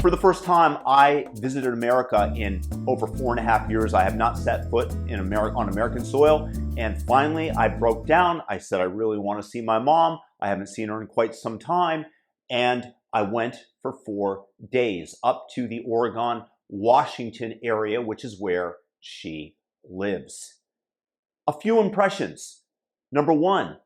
For the first time, I visited America in over 4.5 years. I have not set foot in on American soil. And finally, I broke down. I said, I really want to see my mom. I haven't seen her in quite some time. And I went for 4 days up to the Oregon, Washington area, which is where she lives. A few impressions. Number one,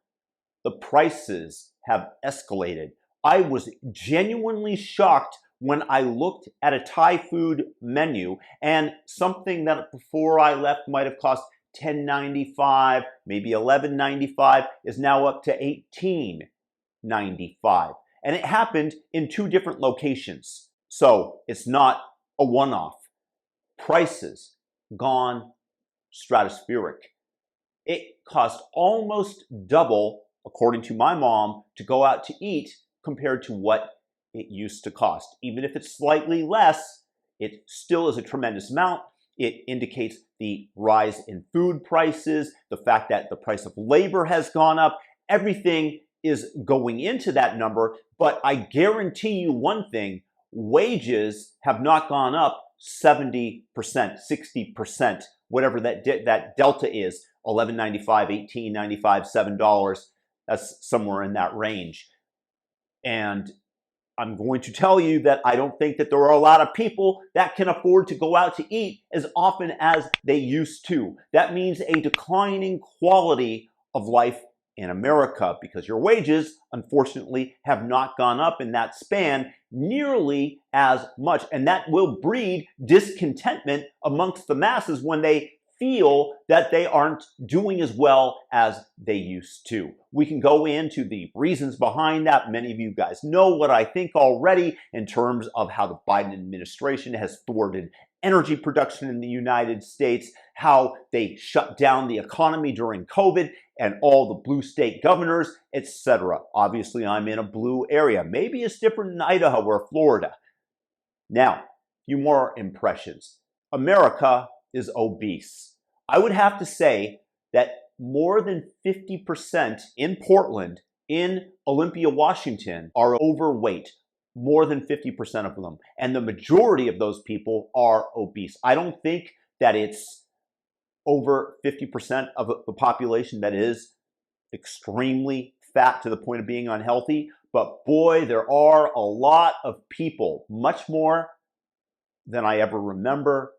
the prices have escalated. I was genuinely shocked when I looked at a Thai food menu, and something that before I left might have cost $10.95, maybe $11.95, is now up to $18.95. And it happened in 2 different locations. So it's not a one-off. Prices gone stratospheric. It cost almost double, according to my mom, to go out to eat compared to what it used to cost. Even if it's slightly less, it still is a tremendous amount. It indicates the rise in food prices, the fact that the price of labor has gone up. Everything is going into that number, but I guarantee you one thing, wages have not gone up 70%, 60%, whatever that delta is, $11.95, $18.95, $7, that's somewhere in that range. And I'm going to tell you that I don't think that there are a lot of people that can afford to go out to eat as often as they used to. That means a declining quality of life in America because your wages, unfortunately, have not gone up in that span nearly as much. And that will breed discontentment amongst the masses when they feel that they aren't doing as well as they used to. We can go into the reasons behind that. Many of you guys know what I think already in terms of how the Biden administration has thwarted energy production in the United States, how they shut down the economy during COVID, and all the blue state governors, etc. Obviously, I'm in a blue area. Maybe it's different in Idaho or Florida. Now, a few more impressions. America is obese. I would have to say that more than 50% in Portland, in Olympia, Washington, are overweight. More than 50% of them. And the majority of those people are obese. I don't think that it's over 50% of the population that is extremely fat to the point of being unhealthy. But boy, there are a lot of people, much more than I ever remember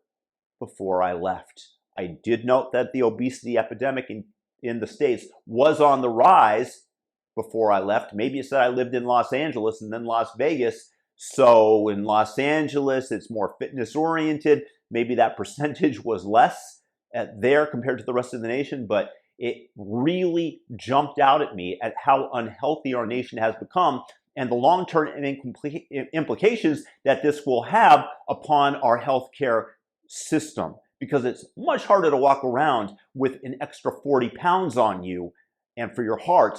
before I left. I did note that the obesity epidemic in the States was on the rise before I left. Maybe it's that I lived in Los Angeles and then Las Vegas. So in Los Angeles, it's more fitness oriented. Maybe that percentage was less there compared to the rest of the nation, but it really jumped out at me at how unhealthy our nation has become and the long-term implications that this will have upon our healthcare system. Because it's much harder to walk around with an extra 40 pounds on you and for your heart,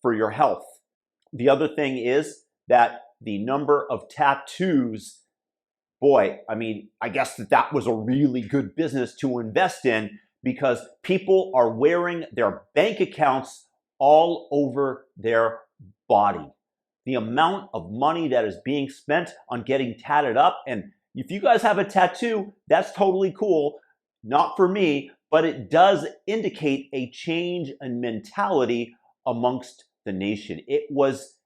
for your health. The other thing is that the number of tattoos, boy, I mean, I guess that was a really good business to invest in because people are wearing their bank accounts all over their body. The amount of money that is being spent on getting tatted up, and if you guys have a tattoo, that's totally cool. Not for me, but it does indicate a change in mentality amongst the nation. It was,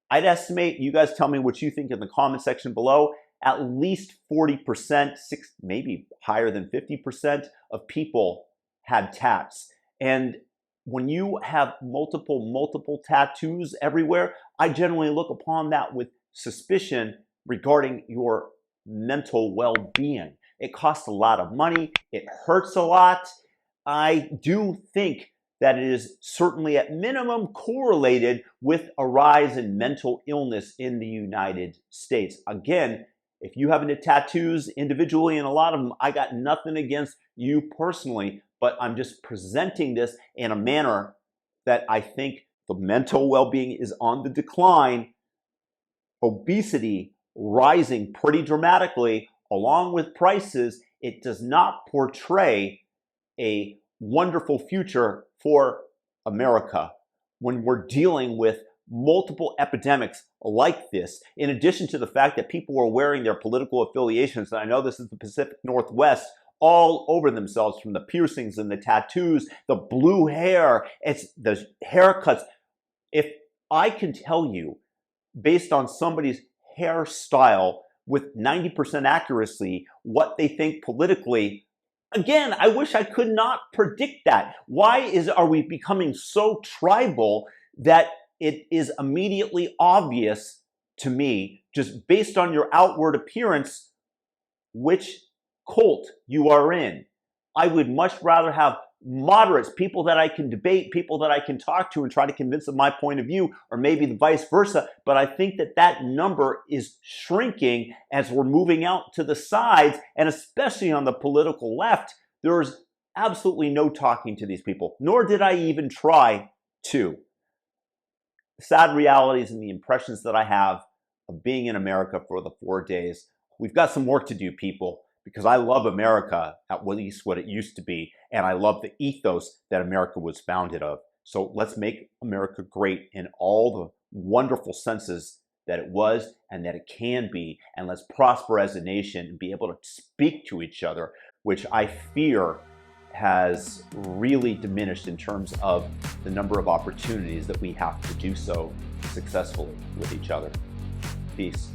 I'd estimate, you guys tell me what you think in the comment section below, at least 40%, maybe higher than 50% of people had tats. And when you have multiple tattoos everywhere, I generally look upon that with suspicion regarding your mental well-being. It costs a lot of money. It hurts a lot. I do think that it is certainly at minimum correlated with a rise in mental illness in the United States. Again, if you have any tattoos individually, and a lot of them, I got nothing against you personally, but I'm just presenting this in a manner that I think the mental well-being is on the decline. Obesity rising pretty dramatically along with prices. It does not portray a wonderful future for America when we're dealing with multiple epidemics like this, in addition to the fact that people were wearing their political affiliations, and I know this is the Pacific Northwest, all over themselves, from the piercings and the tattoos, the blue hair, it's the haircuts. If I can tell you, based on somebody's hairstyle with 90% accuracy, what they think politically, again, I wish I could not predict that. Why are we becoming so tribal that it is immediately obvious to me, just based on your outward appearance, which cult you are in? I would much rather have moderates, people that I can debate, people that I can talk to and try to convince of my point of view, or maybe the vice versa. But I think that that number is shrinking as we're moving out to the sides, and especially on the political left, there's absolutely no talking to these people, nor did I even try to. The sad realities and the impressions that I have of being in America for the 4 days, we've got some work to do, people, because I love America, at least what it used to be, and I love the ethos that America was founded of. So let's make America great in all the wonderful senses that it was and that it can be, and let's prosper as a nation and be able to speak to each other, which I fear has really diminished in terms of the number of opportunities that we have to do so successfully with each other. Peace.